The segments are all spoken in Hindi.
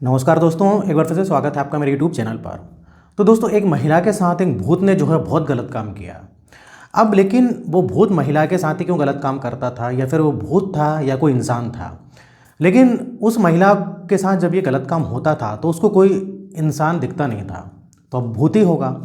नमस्कार दोस्तों, एक बार फिर से स्वागत है आपका मेरे यूट्यूब चैनल पर। तो दोस्तों, एक महिला के साथ एक भूत ने जो है बहुत गलत काम किया। अब लेकिन वो भूत महिला के साथ ही क्यों गलत काम करता था, या फिर वो भूत था या कोई इंसान था। लेकिन उस महिला के साथ जब ये गलत काम होता था तो उसको कोई इंसान दिखता नहीं था, तो अब भूत ही होगा।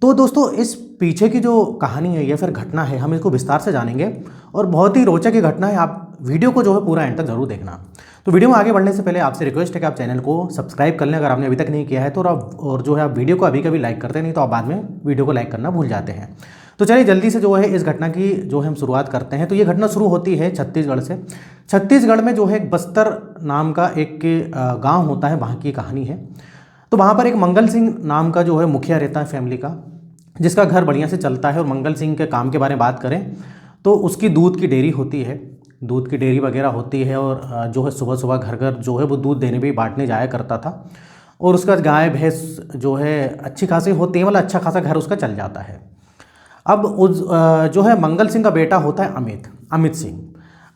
तो दोस्तों, इस पीछे की जो कहानी है या फिर घटना है, हम इसको विस्तार से जानेंगे और बहुत ही रोचक ये घटना है। आप वीडियो को जो है पूरा एंड तक जरूर देखना। तो वीडियो में आगे बढ़ने से पहले आपसे रिक्वेस्ट है कि आप चैनल को सब्सक्राइब कर लें अगर आपने अभी तक नहीं किया है तो, और जो है आप वीडियो को अभी कभी लाइक करते नहीं तो आप बाद में वीडियो को लाइक करना भूल जाते हैं। तो चलिए जल्दी से जो है इस घटना की जो है हम शुरुआत करते हैं। तो ये घटना शुरू होती है छत्तीसगढ़ से। छत्तीसगढ़ में जो है बस्तर नाम का एक गाँव होता है, वहाँ की कहानी है। तो वहाँ पर एक मंगल सिंह नाम का जो है मुखिया रहता है फैमिली का, जिसका घर बढ़िया से चलता है। और मंगल सिंह के काम के बारे में बात करें तो उसकी दूध की डेयरी होती है, दूध की डेयरी वगैरह होती है। और जो है सुबह सुबह घर घर जो है वो दूध देने भी बांटने जाया करता था। और उसका गाय भैंस जो है अच्छी खासी होती है, मतलब अच्छा खासा घर उसका चल जाता है। अब उस जो है मंगल सिंह का बेटा होता है अमित सिंह।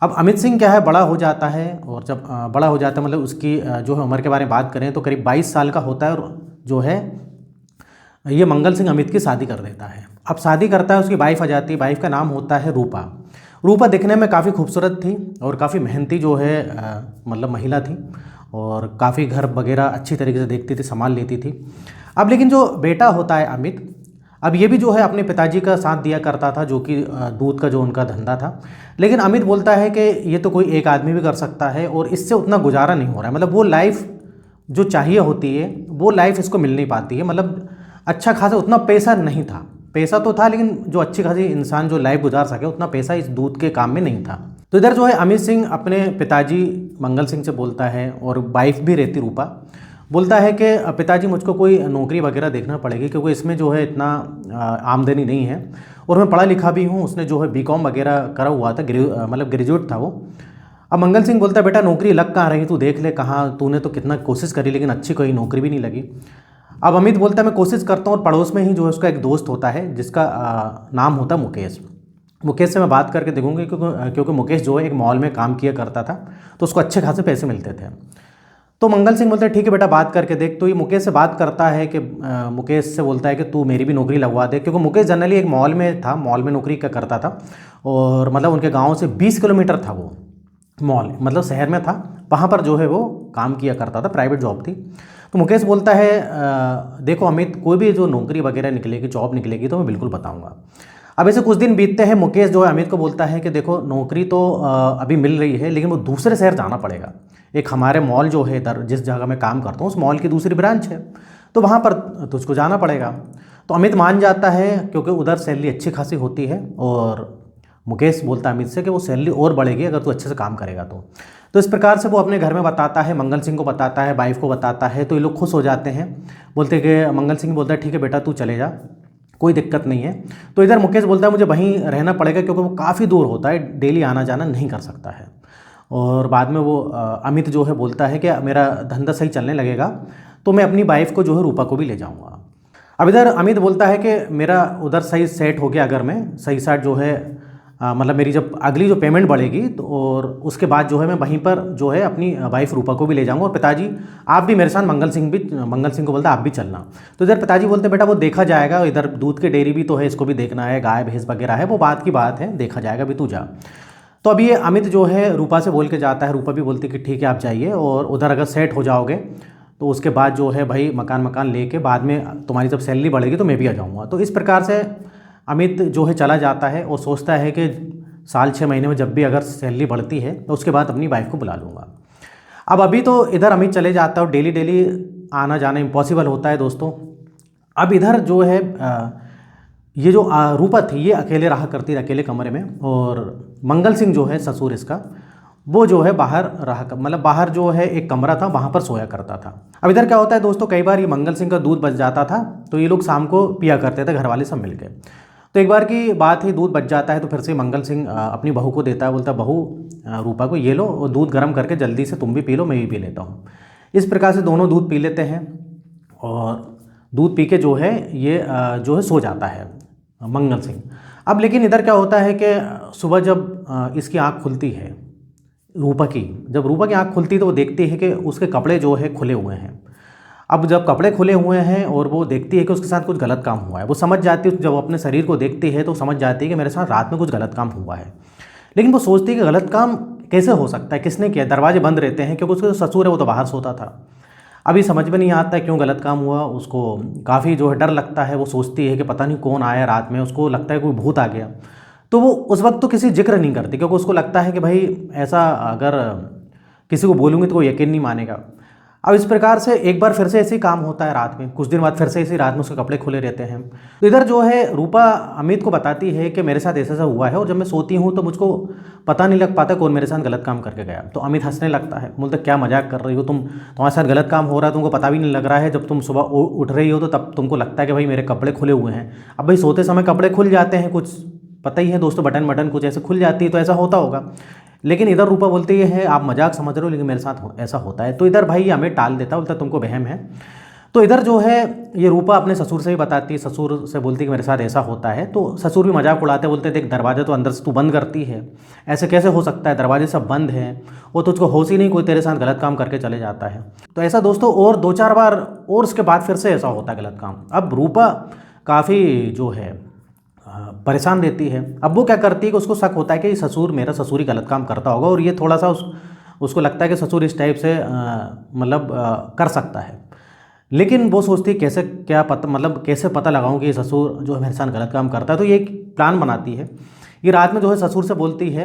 अब अमित सिंह क्या है, बड़ा हो जाता है। और जब बड़ा हो जाता है, मतलब उसकी जो है उम्र के बारे में बात करें तो करीब 22 साल का होता है। और जो है ये मंगल सिंह अमित की शादी कर देता है। अब शादी करता है, उसकी वाइफ आ जाती है। वाइफ का नाम होता है रूपा। रूपा दिखने में काफ़ी खूबसूरत थी और काफ़ी मेहनती जो है मतलब महिला थी। और काफ़ी घर वगैरह अच्छी तरीके से देखती थी, संभाल लेती थी। अब लेकिन जो बेटा होता है अमित, अब ये भी जो है अपने पिताजी का साथ दिया करता था, जो कि दूध का जो उनका धंधा था। लेकिन अमित बोलता है कि ये तो कोई एक आदमी भी कर सकता है और इससे उतना गुजारा नहीं हो रहा है। मतलब वो लाइफ जो चाहिए होती है वो लाइफ इसको मिल नहीं पाती है। मतलब अच्छा खासा उतना पैसा नहीं था, पैसा तो था लेकिन जो अच्छी खासी इंसान जो लाइफ गुजार सके उतना पैसा इस दूध के काम में नहीं था। तो इधर जो है अमित सिंह अपने पिताजी मंगल सिंह से बोलता है, और वाइफ भी रहती रूपा, बोलता है कि पिताजी मुझको कोई नौकरी वगैरह देखना पड़ेगी, क्योंकि इसमें जो है इतना आमदनी नहीं है। और मैं पढ़ा लिखा भी हूँ। उसने जो है बीकॉम वगैरह करा हुआ था, मतलब ग्रेजुएट था वो। अब मंगल सिंह बोलता है, बेटा नौकरी लग कहाँ रही, तू देख ले कहाँ, तूने तो कितना कोशिश करी लेकिन अच्छी कोई नौकरी भी नहीं लगी। अब अमित बोलता है, मैं कोशिश करता हूँ। और पड़ोस में ही जो है उसका एक दोस्त होता है जिसका नाम होता है मुकेश। मुकेश से मैं बात करके देखूंगी, क्योंकि मुकेश जो है एक मॉल में काम किया करता था, तो उसको अच्छे खासे पैसे मिलते थे। तो मंगल सिंह बोलते हैं, ठीक है बेटा, बात करके देख। तो ये मुकेश से बात करता है कि मुकेश से बोलता है कि तू मेरी भी नौकरी लगवा दे, क्योंकि मुकेश जनरली एक मॉल में था, मॉल में नौकरी करता था। और मतलब उनके गाँव से 20 किलोमीटर था वो मॉल, मतलब शहर में था, वहाँ पर जो है वो काम किया करता था, प्राइवेट जॉब थी। तो मुकेश बोलता है, देखो अमित, कोई भी जो नौकरी वगैरह निकलेगी, जॉब निकलेगी तो मैं बिल्कुल बताऊंगा। अब ऐसे कुछ दिन बीतते हैं। मुकेश जो है अमित को बोलता है कि देखो नौकरी तो अभी मिल रही है, लेकिन वो दूसरे शहर जाना पड़ेगा। एक हमारे मॉल जो है इधर जिस जगह मैं काम करता हूँ, उस मॉल की दूसरी ब्रांच है, तो वहाँ पर तुझको जाना पड़ेगा। तो अमित मान जाता है, क्योंकि उधर सैलरी अच्छी खासी होती है। और मुकेश बोलता है अमित से कि वो सैलरी और बढ़ेगी अगर तू अच्छे से काम करेगा तो इस प्रकार से वो अपने घर में बताता है, मंगल सिंह को बताता है, वाइफ को बताता है। तो ये लोग खुश हो जाते हैं, बोलते हैं कि मंगल सिंह बोलता है, ठीक है बेटा तू चले जा, कोई दिक्कत नहीं है। तो इधर मुकेश बोलता है, मुझे वहीं रहना पड़ेगा, क्योंकि वो काफ़ी दूर होता है, डेली आना जाना नहीं कर सकता है। और बाद में वो अमित जो है बोलता है कि मेरा धंधा सही चलने लगेगा तो मैं अपनी वाइफ को जो है रूपा को भी ले जाऊँगा। अब इधर अमित बोलता है कि मेरा उधर सही सेट हो गया, अगर मैं सही साइड जो है मतलब मेरी जब अगली जो पेमेंट बढ़ेगी तो, और उसके बाद जो है मैं वहीं पर जो है अपनी वाइफ रूपा को भी ले जाऊंगा। और पिताजी आप भी मेरे साथ, मंगल सिंह को बोलता है आप भी चलना। तो इधर पिताजी बोलते हैं, बेटा वो देखा जाएगा, इधर दूध की डेयरी भी तो है, इसको भी देखना है, गाय भैंस वगैरह है, वो बात की बात है, देखा जाएगा, अभी तू जा। तो अभी ये अमित जो है रूपा से बोल के जाता है। रूपा भी बोलती है कि ठीक है आप जाइए, और उधर अगर सेट हो जाओगे तो उसके बाद जो है भाई मकान लेके बाद में तुम्हारी जब सैलरी बढ़ेगी तो मैं भी आ जाऊँगा। तो इस प्रकार से अमित जो है चला जाता है और सोचता है कि साल 6 महीने में जब भी अगर सैलरी बढ़ती है तो उसके बाद अपनी वाइफ को बुला लूँगा। अब अभी तो इधर अमित चले जाता है और डेली डेली आना जाना इम्पॉसिबल होता है दोस्तों। अब इधर जो है ये जो रूपा थी ये अकेले रहा करती है, अकेले कमरे में। और मंगल सिंह जो है ससुर इसका, वो जो है बाहर रहा, मतलब बाहर जो है एक कमरा था वहाँ पर सोया करता था। अब इधर क्या होता है दोस्तों, कई बार ये मंगल सिंह का दूध बच जाता था तो ये लोग शाम को पिया करते थे घर वाले सब मिलके। तो एक बार की बात ही, दूध बच जाता है तो फिर से मंगल सिंह अपनी बहू को देता है, बोलता है बहू रूपा को ये लो और दूध गर्म करके जल्दी से तुम भी पी लो, मैं भी पी लेता हूँ। इस प्रकार से दोनों दूध पी लेते हैं और दूध पी के जो है ये जो है सो जाता है मंगल सिंह। अब लेकिन इधर क्या होता है कि सुबह जब इसकी आँख खुलती है, रूपा की, जब रूपा की आँख खुलती है तो वो देखती है कि उसके कपड़े जो है खुले हुए हैं। अब जब कपड़े खुले हुए हैं और वो देखती है कि उसके साथ कुछ गलत काम हुआ है, वो समझ जाती है, जब वो अपने शरीर को देखती है तो समझ जाती है कि मेरे साथ रात में कुछ गलत काम हुआ है। लेकिन वो सोचती है कि गलत काम कैसे हो सकता है, किसने किया, दरवाजे बंद रहते हैं क्योंकि उसका जो ससुर है वो तो बाहर सोता था। अभी समझ में नहीं आता है क्यों गलत काम हुआ, उसको काफ़ी जो है डर लगता है, वो सोचती है कि पता नहीं कौन आया रात में, उसको लगता है कोई भूत आ गया। तो वो उस वक्त तो किसी जिक्र नहीं करती क्योंकि उसको लगता है कि भाई ऐसा अगर किसी को बोलूँगी तो कोई यकीन नहीं मानेगा। अब इस प्रकार से एक बार फिर से ऐसे ही काम होता है रात में, कुछ दिन बाद फिर से इसी रात में उसके कपड़े खुले रहते हैं। तो इधर जो है रूपा अमित को बताती है कि मेरे साथ ऐसा ऐसा हुआ है और जब मैं सोती हूँ तो मुझको पता नहीं लग पाता कौन मेरे साथ गलत काम करके गया। तो अमित हंसने लगता है, बोलते क्या मजाक कर रही हो तुम, तुम्हारे साथ गलत काम हो रहा है, तुमको पता भी नहीं लग रहा है, जब तुम सुबह उठ रही हो तो तब तुमको लगता है कि भाई मेरे कपड़े खुले हुए हैं। अब भाई सोते समय कपड़े खुल जाते हैं, कुछ पता ही है दोस्तों, बटन बटन कुछ ऐसे खुल जाती है तो ऐसा होता होगा। लेकिन इधर रूपा बोलती है आप मजाक समझ रहे हो लेकिन मेरे साथ ऐसा होता है। तो इधर भाई हमें टाल देता, बोलता तुमको वहम है। तो इधर जो है ये रूपा अपने ससुर से ही बताती है, ससुर से बोलती है कि मेरे साथ ऐसा होता है। तो ससुर भी मजाक उड़ाते, बोलते देख दरवाजा तो अंदर से तू बंद करती है, ऐसे कैसे हो सकता है, दरवाजे सब बंद हैं, वो तुझको होश ही नहीं कोई तेरे साथ गलत काम करके चले जाता है। तो ऐसा दोस्तों और 2-4 बार और उसके बाद फिर से ऐसा होता है गलत काम। अब रूपा काफ़ी जो है परेशान रहती है। अब वो क्या करती है कि उसको शक होता है कि ससुर मेरा ससुर ही गलत काम करता होगा और ये थोड़ा सा उसको लगता है कि ससुर इस टाइप से मतलब कर सकता है। लेकिन वो सोचती है कैसे क्या पता, मतलब कैसे पता लगाऊं कि ये ससुर जो है मेरे साथ गलत काम करता है। तो ये एक प्लान बनाती है। ये रात में जो है ससुर से बोलती है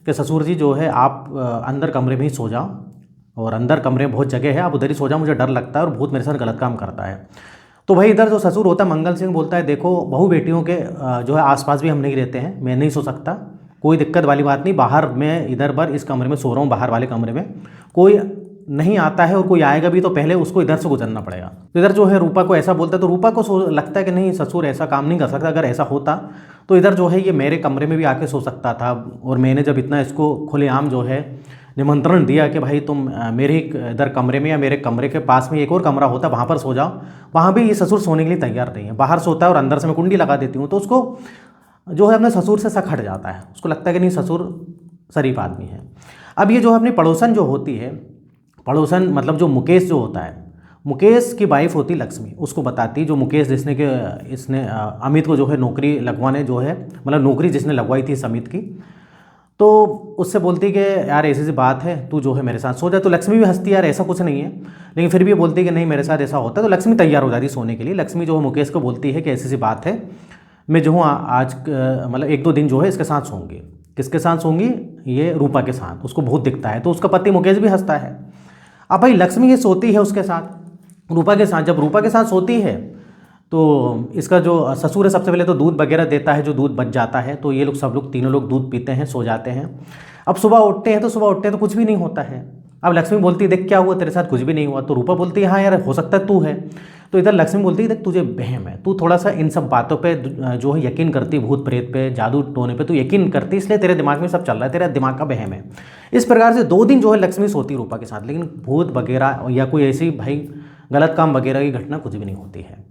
कि ससुर जी जो है आप अंदर कमरे में ही सो जाओ, और अंदर कमरे में बहुत जगह है, आप उधर ही सो जाओ, मुझे डर लगता है और भूत मेरे साथ गलत काम करता है। तो भाई इधर जो ससुर होता है मंगल सिंह बोलता है देखो बहू बेटियों के जो है आसपास भी हम नहीं रहते हैं, मैं नहीं सो सकता, कोई दिक्कत वाली बात नहीं, बाहर मैं इधर पर इस कमरे में सो रहा हूँ, बाहर वाले कमरे में कोई नहीं आता है और कोई आएगा भी तो पहले उसको इधर से गुजरना पड़ेगा। तो इधर जो है रूपा को ऐसा बोलता है तो रूपा को लगता है कि नहीं ससुर ऐसा काम नहीं कर सकता, अगर ऐसा होता तो इधर जो है ये मेरे कमरे में भी आके सो सकता था। और मैंने जब इतना इसको खुलेआम जो है निमंत्रण दिया कि भाई तुम मेरे इधर कमरे में या मेरे कमरे के पास में एक और कमरा होता वहाँ पर सो जाओ, वहाँ भी ये ससुर सोने के लिए तैयार नहीं है, बाहर सोता है और अंदर से मैं कुंडी लगा देती हूँ। तो उसको जो है अपने ससुर से शक हट जाता है, उसको लगता है कि नहीं ससुर शरीफ आदमी है। अब ये जो है अपनी पड़ोसन जो होती है, पड़ोसन मतलब जो मुकेश जो होता है, मुकेश की वाइफ होती लक्ष्मी, उसको बताती जो मुकेश जिसने के इसने अमित को जो है नौकरी लगवाने जो है मतलब नौकरी जिसने लगवाई थी इस अमित की, तो उससे बोलती कि यार ऐसी सी बात है तू जो है मेरे साथ सो जा। तो लक्ष्मी भी हंसती यार ऐसा कुछ नहीं है, लेकिन फिर भी बोलती कि नहीं मेरे साथ ऐसा होता है। तो लक्ष्मी तैयार हो जाती सोने के लिए। लक्ष्मी जो है मुकेश को बोलती है कि ऐसी सी बात है, मैं जो हूँ आज मतलब 1-2 दिन जो है इसके साथ सोऊंगी। किसके साथ सोऊंगी, ये रूपा के साथ। उसको भूत दिखता है तो उसका पति मुकेश भी हंसता है। अब भाई लक्ष्मी ये सोती है उसके साथ रूपा के साथ, जब रूपा के साथ सोती है तो इसका जो ससुर है सबसे पहले तो दूध वगैरह देता है, जो दूध बच जाता है तो ये लोग सब लोग तीनों लोग दूध पीते हैं, सो जाते हैं। अब सुबह उठते हैं तो कुछ भी नहीं होता है। अब लक्ष्मी बोलती है देख क्या हुआ तेरे साथ, कुछ भी नहीं हुआ। तो रूपा बोलती है हाँ यार हो सकता है तू है। तो इधर लक्ष्मी बोलती है देख तुझे वहम है, तू थोड़ा सा इन सब बातों पे जो है यकीन करती, भूत प्रेत पे जादू टोने पे तू यकीन करती, इसलिए तेरे दिमाग में सब चल रहा है, तेरा दिमाग का वहम है। इस प्रकार से 2 दिन जो है लक्ष्मी सोती रूपा के साथ, लेकिन भूत वगैरह या कोई ऐसी भाई गलत काम वगैरह की घटना कुछ भी नहीं होती है।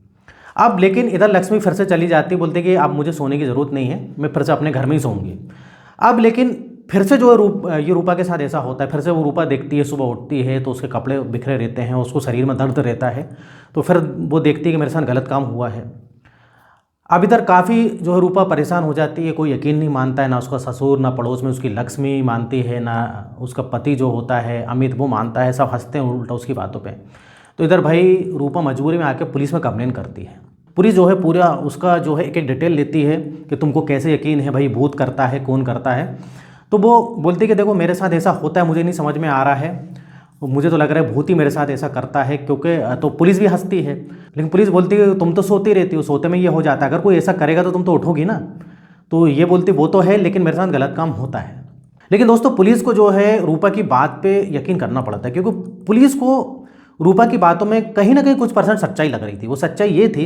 अब लेकिन इधर लक्ष्मी फिर से चली जाती, बोलती कि अब मुझे सोने की ज़रूरत नहीं है, मैं फिर से अपने घर में ही सोऊंगी। अब लेकिन फिर से जो है ये रूपा के साथ ऐसा होता है, फिर से वो रूपा देखती है, सुबह उठती है तो उसके कपड़े बिखरे रहते हैं, उसको शरीर में दर्द रहता है। तो फिर वो देखती है कि मेरे साथ गलत काम हुआ है। अब इधर काफ़ी जो है रूपा परेशान हो जाती है, कोई यकीन नहीं मानता है, ना उसका ससुर, ना पड़ोस में उसकी लक्ष्मी मानती है, ना उसका पति जो होता है अमित वो मानता है, सब हंसते हैं उल्टा उसकी बातों पे। तो इधर भाई रूपा मजबूरी में आके पुलिस में कंप्लेन करती है। पुलिस जो है पूरा उसका जो है एक डिटेल लेती है कि तुमको कैसे यकीन है भाई भूत करता है, कौन करता है। तो वो बोलती है कि देखो मेरे साथ ऐसा होता है, मुझे नहीं समझ में आ रहा है, मुझे तो लग रहा है भूत ही मेरे साथ ऐसा करता है क्योंकि तो पुलिस भी हंसती है। लेकिन पुलिस बोलती है तुम तो सोती रहती हो, सोते में ये हो जाता है, अगर कोई ऐसा करेगा तो तुम तो उठोगी ना। तो ये बोलती वो तो है लेकिन मेरे साथ गलत काम होता है। लेकिन दोस्तों पुलिस को जो है रूपा की बात पे यकीन करना पड़ता है, क्योंकि पुलिस को रूपा की बातों में कहीं ना कहीं कुछ % सच्चाई लग रही थी। वो सच्चाई ये थी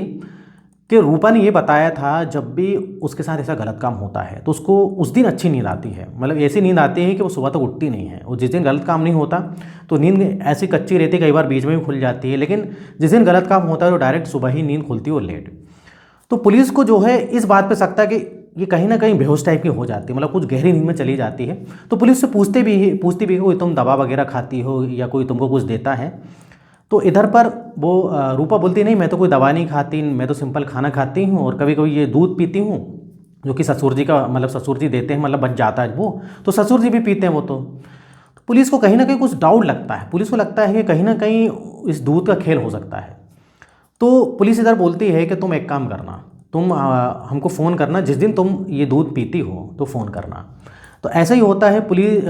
कि रूपा ने ये बताया था जब भी उसके साथ ऐसा गलत काम होता है तो उसको उस दिन अच्छी नींद आती है, मतलब ऐसी नींद आती है कि वो सुबह तक उठती नहीं है। और जिस दिन गलत काम नहीं होता तो नींद ऐसी कच्ची रहती है, कई बार बीच में भी खुल जाती है, लेकिन जिस दिन गलत काम होता है तो डायरेक्ट सुबह ही नींद खुलती है और लेट। तो पुलिस को जो है इस बात पे शक था कि ये कहीं ना कहीं बेहोश टाइप की हो जाती है, मतलब कुछ गहरी नींद में चली जाती है। तो पुलिस से पूछती भी है कोई तुम दवा वगैरह खाती हो या कोई तुमको कुछ देता है। तो इधर पर वो रूपा बोलती नहीं, मैं तो कोई दवा नहीं खाती, मैं तो सिंपल खाना खाती हूँ और कभी कभी ये दूध पीती हूँ जो कि ससुर जी का, मतलब ससुर जी देते हैं, मतलब बच जाता है वो, तो ससुर जी भी पीते हैं वो। तो पुलिस को कहीं ना कहीं कुछ डाउट लगता है, पुलिस को लगता है कि कहीं ना कहीं इस दूध का खेल हो सकता है। तो पुलिस इधर बोलती है कि तुम एक काम करना, तुम हमको फ़ोन करना जिस दिन तुम ये दूध पीती हो तो फ़ोन करना। तो ऐसा ही होता है। पुलिस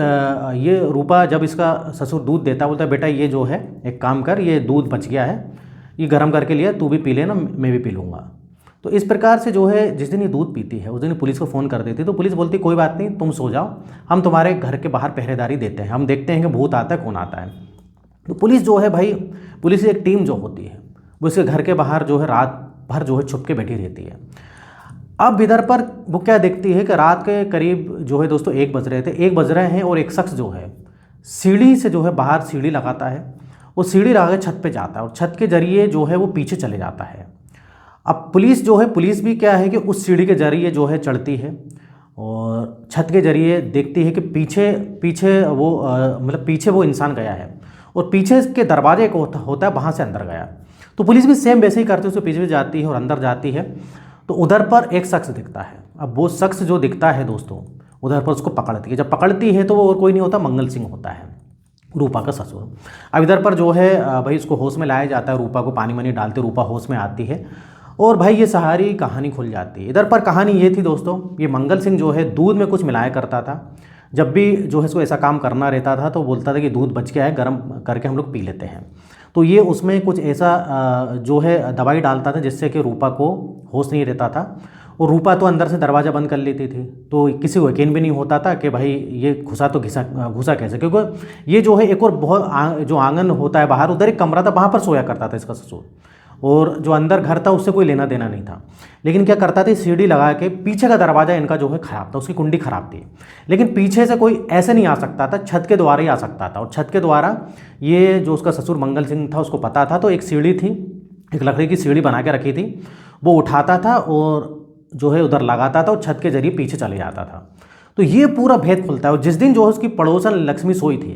ये रूपा जब इसका ससुर दूध देता, बोलता है बेटा ये जो है एक काम कर, ये दूध बच गया है, ये गर्म करके लिया, तू भी पी लेना, मैं भी पी लूँगा। तो इस प्रकार से जो है जिस दिन ये दूध पीती है उस दिन पुलिस को फ़ोन कर देती है। तो पुलिस बोलती कोई बात नहीं, तुम सो जाओ, हम तुम्हारे घर के बाहर पहरेदारी देते हैं, हम देखते हैं कि भूत आता है कौन आता है। तो पुलिस जो है भाई, पुलिस की एक टीम जो होती है वो इसके घर के बाहर जो है रात भर जो है छुप के बैठी रहती है। अब इधर पर वो क्या देखती है कि रात के करीब जो है दोस्तों 1 बज रहे थे, 1 बज रहे हैं और एक शख्स जो है सीढ़ी से जो है बाहर सीढ़ी लगाता है, वो सीढ़ी लगा के छत पे जाता है और छत के जरिए जो है वो पीछे चले जाता है। अब पुलिस जो है, पुलिस भी क्या है कि उस सीढ़ी के जरिए जो है चढ़ती है और छत के जरिए देखती है कि पीछे पीछे वो मतलब पीछे वो इंसान गया है और पीछे के दरवाजे एक होता है, वहाँ से अंदर गया। तो पुलिस भी सेम वैसे ही करती है, उसके पीछे भी जाती है और अंदर जाती है। तो उधर पर एक शख्स दिखता है। अब वो शख्स जो दिखता है दोस्तों, उधर पर उसको पकड़ती है। जब पकड़ती है तो वो और कोई नहीं होता, मंगल सिंह होता है, रूपा का ससुर। अब इधर पर जो है भाई उसको होश में लाया जाता है, रूपा को पानी वानी डालते रूपा होश में आती है और भाई ये सारी कहानी खुल जाती है। इधर पर कहानी ये थी दोस्तों, ये मंगल सिंह जो है दूध में कुछ मिलाया करता था। जब भी जो है इसको ऐसा काम करना रहता था तो बोलता था कि दूध बच गया है, गर्म करके हम लोग पी लेते हैं। तो ये उसमें कुछ ऐसा जो है दवाई डालता था जिससे कि रूपा को होश नहीं रहता था और रूपा तो अंदर से दरवाज़ा बंद कर लेती थी। तो किसी को यकीन भी नहीं होता था कि भाई ये घुसा तो घुसा कैसे, क्योंकि ये जो है एक और बहुत जो आंगन होता है बाहर, उधर एक कमरा था, वहाँ पर सोया करता था इसका ससुर, और जो अंदर घर था उससे कोई लेना देना नहीं था। लेकिन क्या करता था, सीढ़ी लगा के पीछे का दरवाज़ा इनका जो है ख़राब था, उसकी कुंडी ख़राब थी, लेकिन पीछे से कोई ऐसे नहीं आ सकता था, छत के द्वारा ही आ सकता था। और छत के द्वारा ये जो उसका ससुर मंगल सिंह था उसको पता था, तो एक सीढ़ी थी, एक लकड़ी की सीढ़ी बना के रखी थी, वो उठाता था और जो है उधर लगाता था और छत के जरिए पीछे चले जाता था। तो ये पूरा भेद खुलता है। और जिस दिन जो है उसकी पड़ोसन लक्ष्मी सोई थी,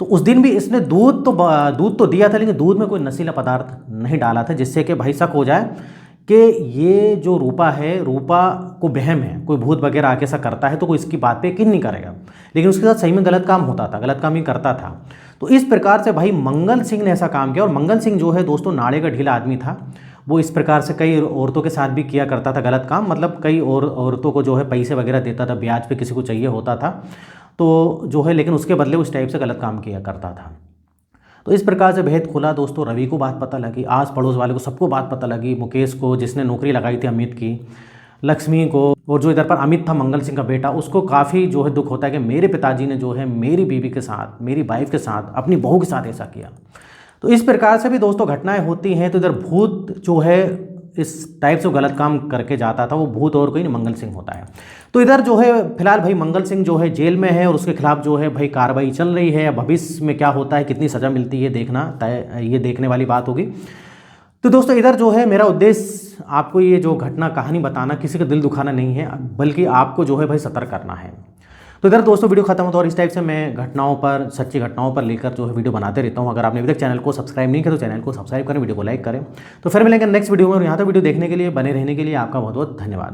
तो उस दिन भी इसने दूध तो दिया था, लेकिन दूध में कोई नशीला पदार्थ नहीं डाला था, जिससे कि भाई शक हो जाए कि ये जो रूपा है, रूपा को वहम है, कोई भूत वगैरह आके ऐसा करता है तो कोई इसकी बात पे यकीन नहीं करेगा। लेकिन उसके साथ सही में गलत काम होता था, गलत काम ही करता था। तो इस प्रकार से भाई मंगल सिंह ने ऐसा काम किया। और मंगल सिंह जो है दोस्तों नाड़े का ढीला आदमी था, वो इस प्रकार से कई औरतों के साथ भी किया करता था गलत काम, मतलब कई औरतों को जो है पैसे वगैरह देता था, ब्याज पे किसी को चाहिए होता था तो जो है, लेकिन उसके बदले उस टाइप से गलत काम किया करता था। तो इस प्रकार से भेद खुला दोस्तों। रवि को बात पता लगी, आस पड़ोस वाले को सबको बात पता लगी, मुकेश को जिसने नौकरी लगाई थी अमित की, लक्ष्मी को, और जो इधर पर अमित था मंगल सिंह का बेटा, उसको काफ़ी जो है दुख होता है कि मेरे पिताजी ने जो है मेरी बीवी के साथ, मेरी वाइफ के साथ, अपनी बहू के साथ ऐसा किया। तो इस प्रकार से भी दोस्तों घटनाएं होती हैं। तो इधर भूत जो है इस टाइप से गलत काम करके जाता था, वो भूत और कोई नहीं मंगल सिंह होता है। तो इधर जो है फिलहाल भाई मंगल सिंह जो है जेल में है और उसके खिलाफ जो है भाई कार्रवाई चल रही है। भविष्य में क्या होता है, कितनी सज़ा मिलती है देखना तय, ये देखने वाली बात होगी। तो दोस्तों इधर जो है मेरा उद्देश्य आपको ये जो घटना कहानी बताना, किसी का दिल दुखाना नहीं है, बल्कि आपको जो है भाई सतर्क करना है। तो इधर दोस्तों वीडियो खत्म होता है और इस टाइप से मैं घटनाओं पर, सच्ची घटनाओं पर लेकर जो है वीडियो बनाते रहता हूँ। अगर आपने अभी तक चैनल को सब्सक्राइब नहीं किया तो चैनल को सब्सक्राइब करें, वीडियो को लाइक करें। तो फिर मिलेंगे नेक्स्ट वीडियो में, और यहाँ तक वीडियो देखने के लिए, बने रहने के लिए आपका बहुत बहुत धन्यवाद।